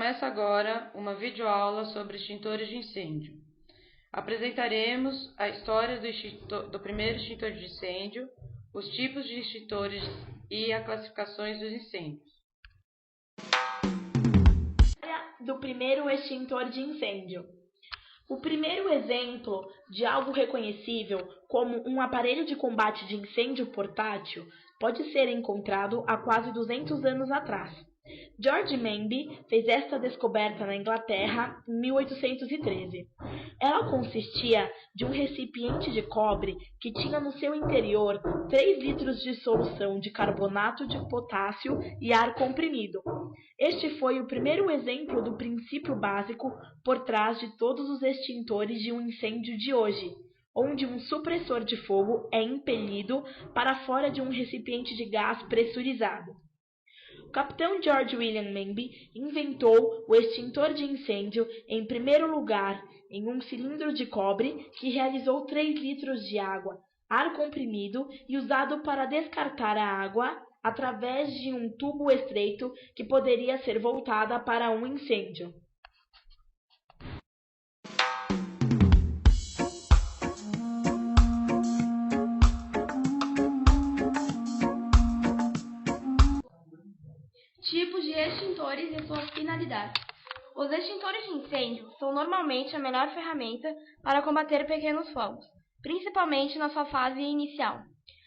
Começa agora uma videoaula sobre extintores de incêndio. Apresentaremos a história do primeiro extintor de incêndio, os tipos de extintores e as classificações dos incêndios. Do primeiro extintor de incêndio. O primeiro exemplo de algo reconhecível como um aparelho de combate de incêndio portátil pode ser encontrado há quase 200 anos atrás. George Manby fez esta descoberta na Inglaterra em 1813. Ela consistia de um recipiente de cobre que tinha no seu interior 3 litros de solução de carbonato de potássio e ar comprimido. Este foi o primeiro exemplo do princípio básico por trás de todos os extintores de um incêndio de hoje, onde um supressor de fogo é impelido para fora de um recipiente de gás pressurizado. O capitão George William Manby inventou o extintor de incêndio em primeiro lugar em um cilindro de cobre que realizou 3 litros de água, ar comprimido e usado para descartar a água através de um tubo estreito que poderia ser voltada para um incêndio. Tipos de extintores e suas finalidades. Os extintores de incêndio são normalmente a melhor ferramenta para combater pequenos fogos, principalmente na sua fase inicial,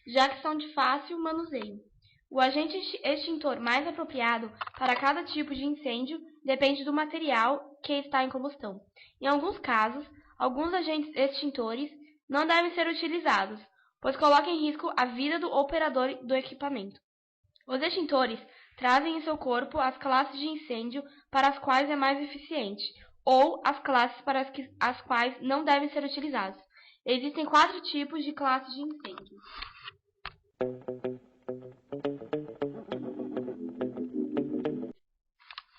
já que são de fácil manuseio. O agente extintor mais apropriado para cada tipo de incêndio depende do material que está em combustão. Em alguns casos, alguns agentes extintores não devem ser utilizados, pois colocam em risco a vida do operador do equipamento. Os extintores trazem em seu corpo as classes de incêndio para as quais é mais eficiente, ou as classes para as quais não devem ser utilizados. Existem 4 tipos de classes de incêndio.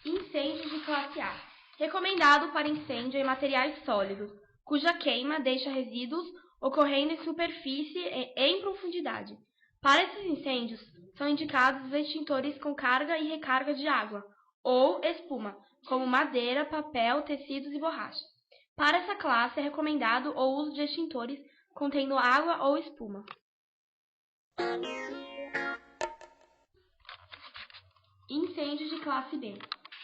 Incêndio de classe A. Recomendado para incêndio em materiais sólidos, cuja queima deixa resíduos ocorrendo em superfície e em profundidade. Para esses incêndios, são indicados os extintores com carga e recarga de água, ou espuma, como madeira, papel, tecidos e borracha. Para essa classe é recomendado o uso de extintores contendo água ou espuma. Incêndio de classe B.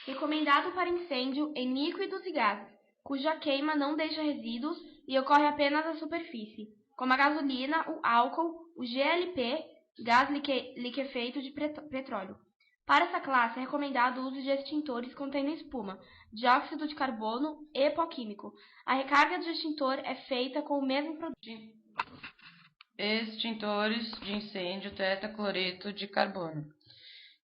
Recomendado para incêndio em líquidos e gases, cuja queima não deixa resíduos e ocorre apenas na superfície, como a gasolina, o álcool, o GLP, gás liquefeito de petróleo. Para essa classe é recomendado o uso de extintores contendo espuma, dióxido de carbono e pó químico. A recarga do extintor é feita com o mesmo produto. Extintores de incêndio tetracloreto de carbono.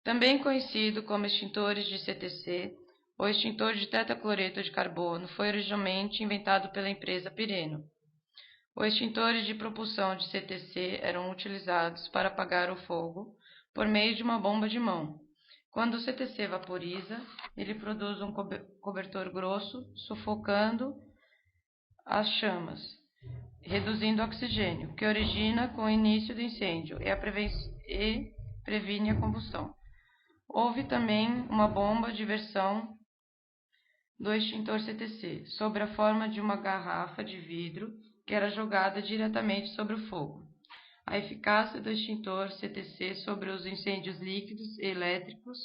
Também conhecido como extintores de CTC, o extintor de tetracloreto de carbono foi originalmente inventado pela empresa Pireno. Os extintores de propulsão de CTC eram utilizados para apagar o fogo por meio de uma bomba de mão. Quando o CTC vaporiza, ele produz um cobertor grosso, sufocando as chamas, reduzindo o oxigênio, que origina com o início do incêndio e previne a combustão. Houve também uma bomba de versão do extintor CTC, sob a forma de uma garrafa de vidro que era jogada diretamente sobre o fogo. A eficácia do extintor CTC sobre os incêndios líquidos e elétricos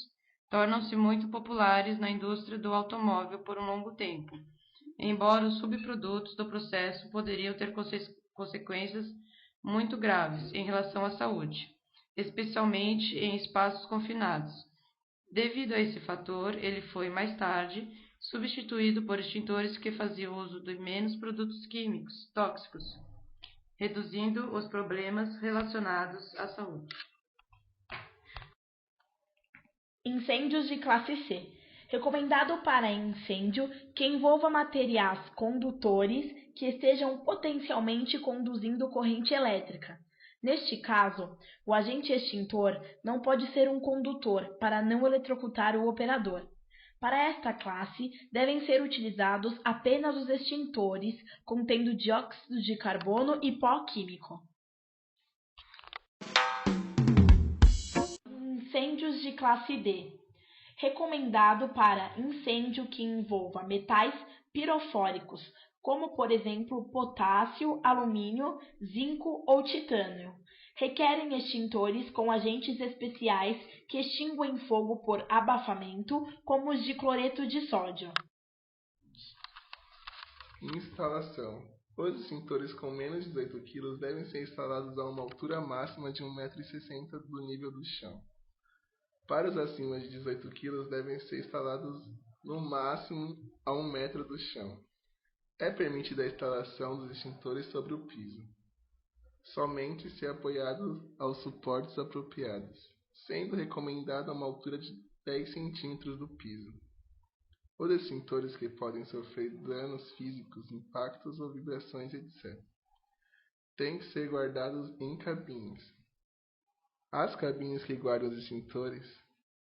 tornam-se muito populares na indústria do automóvel por um longo tempo, embora os subprodutos do processo poderiam ter consequências muito graves em relação à saúde, especialmente em espaços confinados. Devido a esse fator, ele foi mais tarde substituído por extintores que faziam uso de menos produtos químicos tóxicos, reduzindo os problemas relacionados à saúde. Incêndios de classe C. Recomendado para incêndio que envolva materiais condutores que estejam potencialmente conduzindo corrente elétrica. Neste caso, o agente extintor não pode ser um condutor para não eletrocutar o operador. Para esta classe, devem ser utilizados apenas os extintores contendo dióxido de carbono e pó químico. Incêndios de classe D. recomendado para incêndio que envolva metais pirofóricos, como por exemplo potássio, alumínio, zinco ou titânio. Requerem extintores com agentes especiais que extinguem fogo por abafamento, como os de cloreto de sódio. Instalação. Os extintores com menos de 18 kg devem ser instalados a uma altura máxima de 1,60 m do nível do chão. Para os acima de 18 kg devem ser instalados no máximo a 1 metro do chão. É permitida a instalação dos extintores sobre o piso, somente se apoiados aos suportes apropriados, sendo recomendada uma altura de 10 cm do piso. Os extintores que podem sofrer danos físicos, impactos ou vibrações, etc., têm que ser guardados em cabines. As cabines que guardam os extintores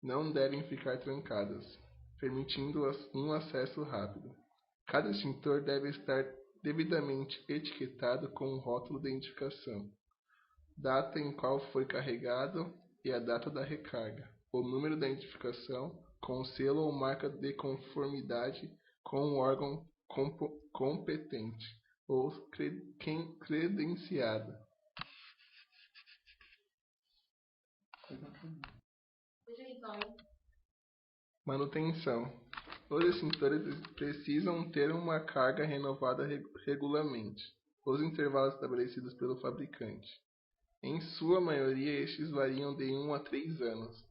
não devem ficar trancadas, permitindo um acesso rápido. Cada extintor deve estar devidamente etiquetado com um rótulo de identificação, data em qual foi carregado e a data da recarga, o número da identificação com selo ou marca de conformidade com o órgão competente ou credenciado. Manutenção. Os extintores precisam ter uma carga renovada regularmente, os intervalos estabelecidos pelo fabricante. Em sua maioria, estes variam de 1 a 3 anos.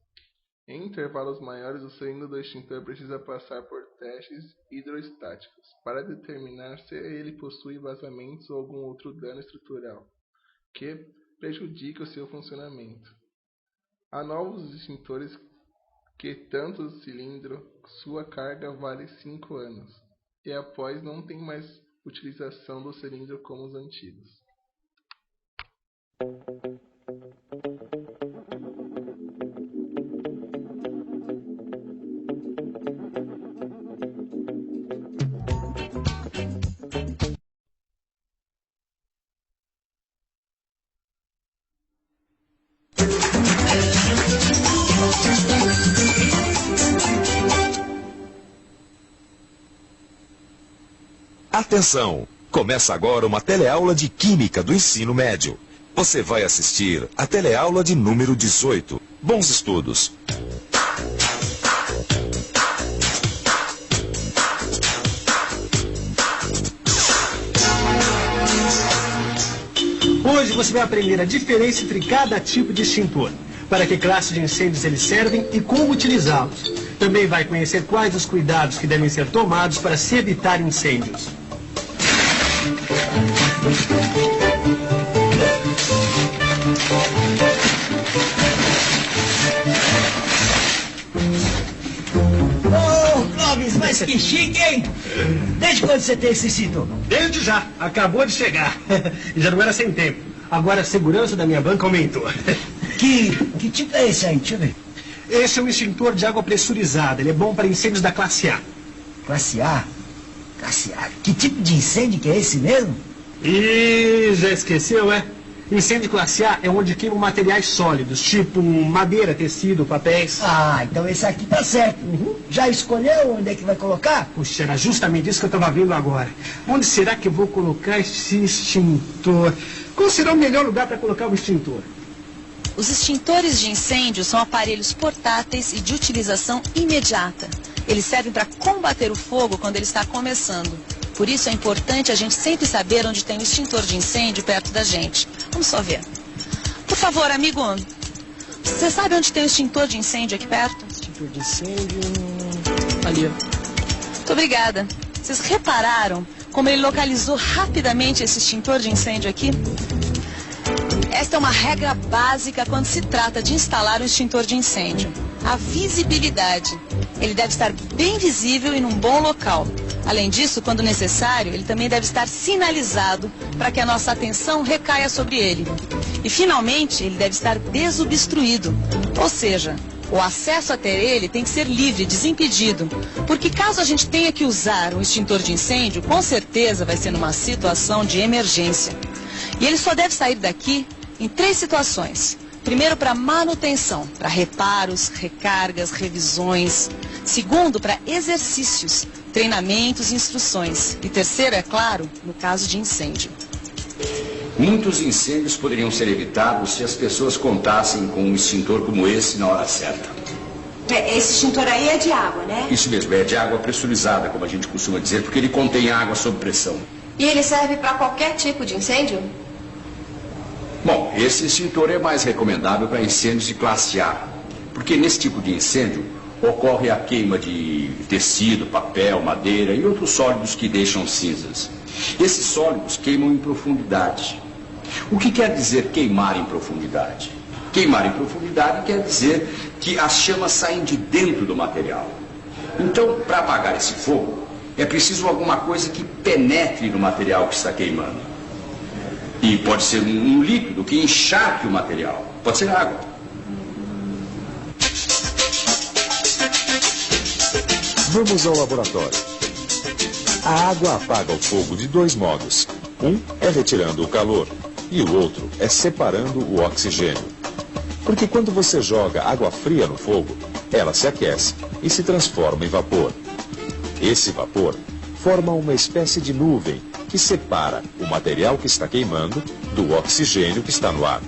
Em intervalos maiores, o cilindro do extintor precisa passar por testes hidrostáticos para determinar se ele possui vazamentos ou algum outro dano estrutural que prejudique o seu funcionamento. Há novos extintores que tanto o cilindro, sua carga vale 5 anos, e após não tem mais utilização do cilindro como os antigos. Atenção! Começa agora uma teleaula de Química do Ensino Médio. Você vai assistir a teleaula de número 18. Bons estudos! Hoje você vai aprender a diferença entre cada tipo de extintor, para que classe de incêndios eles servem e como utilizá-los. Também vai conhecer quais os cuidados que devem ser tomados para se evitar incêndios. Ô, Clóvis, mas que chique, hein? Desde quando você tem esse extintor? Desde já, acabou de chegar. E já não era sem tempo. Agora a segurança da minha banca aumentou. Que tipo é esse aí? Deixa eu ver. Esse é um extintor de água pressurizada. Ele é bom para incêndios da classe A. Classe A? Classe A? Que tipo de incêndio que é esse mesmo? Ih, já esqueceu, é? Incêndio classe A é onde queimam materiais sólidos, tipo madeira, tecido, papéis. Ah, então esse aqui tá certo. Já escolheu onde é que vai colocar? Puxa, era justamente isso que eu estava vendo agora. Onde será que eu vou colocar esse extintor? Qual será o melhor lugar para colocar o extintor? Os extintores de incêndio são aparelhos portáteis e de utilização imediata. Eles servem para combater o fogo quando ele está começando. Por isso é importante a gente sempre saber onde tem um extintor de incêndio perto da gente. Vamos só ver. Por favor, amigo, você sabe onde tem um extintor de incêndio aqui perto? Extintor de incêndio... ali. Muito obrigada. Vocês repararam como ele localizou rapidamente esse extintor de incêndio aqui? Esta é uma regra básica quando se trata de instalar um extintor de incêndio. A visibilidade. Ele deve estar bem visível e num bom local. Além disso, quando necessário, ele também deve estar sinalizado para que a nossa atenção recaia sobre ele. E, finalmente, ele deve estar desobstruído. Ou seja, o acesso até ele tem que ser livre, desimpedido. Porque caso a gente tenha que usar um extintor de incêndio, com certeza vai ser numa situação de emergência. E ele só deve sair daqui em 3 situações. Primeiro, para manutenção, para reparos, recargas, revisões. Segundo, para exercícios, treinamentos e instruções. E terceiro, é claro, no caso de incêndio. Muitos incêndios poderiam ser evitados se as pessoas contassem com um extintor como esse na hora certa. Esse extintor aí é de água, né? Isso mesmo, é de água pressurizada, como a gente costuma dizer, porque ele contém água sob pressão. E ele serve para qualquer tipo de incêndio? Bom, esse extintor é mais recomendável para incêndios de classe A, porque nesse tipo de incêndio ocorre a queima de tecido, papel, madeira e outros sólidos que deixam cinzas. Esses sólidos queimam em profundidade. O que quer dizer queimar em profundidade? Queimar em profundidade quer dizer que as chamas saem de dentro do material. Então, para apagar esse fogo, é preciso alguma coisa que penetre no material que está queimando. E pode ser um líquido que encharque o material. Pode ser água. Vamos ao laboratório. A água apaga o fogo de dois modos. Um é retirando o calor e o outro é separando o oxigênio. Porque quando você joga água fria no fogo, ela se aquece e se transforma em vapor. Esse vapor forma uma espécie de nuvem que separa o material que está queimando do oxigênio que está no ar.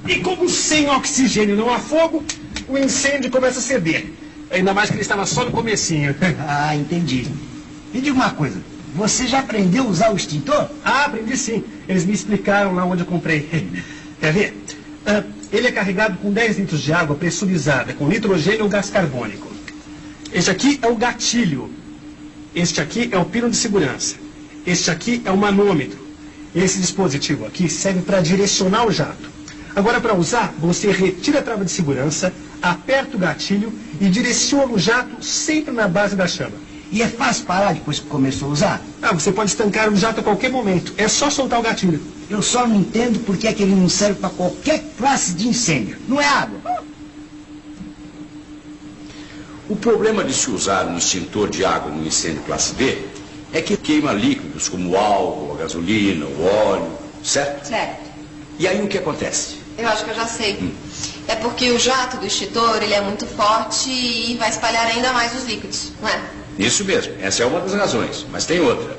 E como sem oxigênio não há fogo, o incêndio começa a ceder. Ainda mais que ele estava só no comecinho. Ah, entendi. Me diga uma coisa, você já aprendeu a usar o extintor? Ah, aprendi sim. Eles me explicaram lá onde eu comprei. Quer ver? Ele é carregado com 10 litros de água pressurizada, com nitrogênio ou gás carbônico. Este aqui é o gatilho. Este aqui é o pino de segurança. Este aqui é o manômetro. Esse dispositivo aqui serve para direcionar o jato. Agora, para usar, você retira a trava de segurança, aperta o gatilho e direciona o jato sempre na base da chama. E é fácil parar depois que começou a usar? Você pode estancar o jato a qualquer momento. É só soltar o gatilho. Eu só não entendo por que ele não serve para qualquer classe de incêndio. Não é água. O problema de se usar um extintor de água no incêndio classe B é que queima líquidos como o álcool, a gasolina, o óleo, certo? Certo. E aí o que acontece? Eu acho que eu já sei. É porque o jato do extintor, ele é muito forte e vai espalhar ainda mais os líquidos, não é? Isso mesmo, essa é uma das razões, mas tem outra.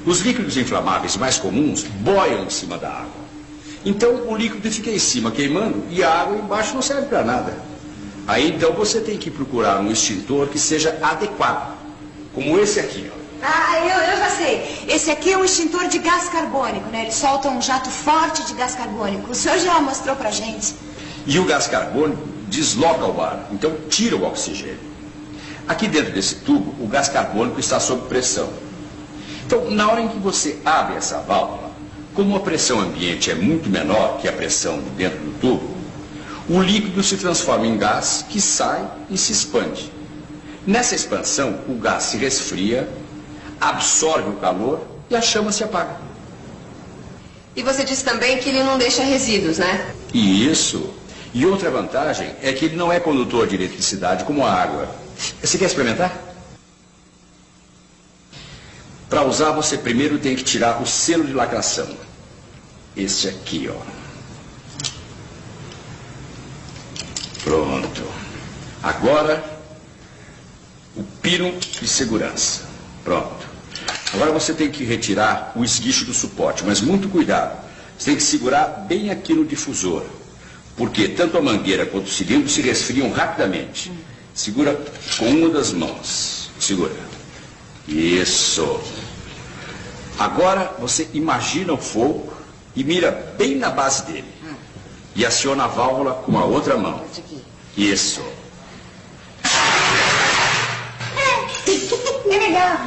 Os líquidos inflamáveis mais comuns boiam em cima da água. Então o líquido fica em cima queimando e a água embaixo não serve para nada. Aí então você tem que procurar um extintor que seja adequado, como esse aqui, ó. Ah, eu já sei. Esse aqui é um extintor de gás carbônico, né? Ele solta um jato forte de gás carbônico. O senhor já mostrou pra gente. E o gás carbônico desloca o ar, então tira o oxigênio. Aqui dentro desse tubo, o gás carbônico está sob pressão. Então, na hora em que você abre essa válvula, como a pressão ambiente é muito menor que a pressão de dentro do tubo, o líquido se transforma em gás que sai e se expande. Nessa expansão, o gás se resfria, absorve o calor e a chama se apaga. E você disse também que ele não deixa resíduos, né? Isso. E outra vantagem é que ele não é condutor de eletricidade como a água. Você quer experimentar? Para usar, você primeiro tem que tirar o selo de lacração. Esse aqui, ó. Pronto. Agora, o pino de segurança. Pronto. Agora você tem que retirar o esguicho do suporte, mas muito cuidado. Você tem que segurar bem aqui no difusor, porque tanto a mangueira quanto o cilindro se resfriam rapidamente. Segura com uma das mãos. Segura. Isso. Agora você imagina o fogo e mira bem na base dele. E aciona a válvula com a outra mão. Isso. É legal.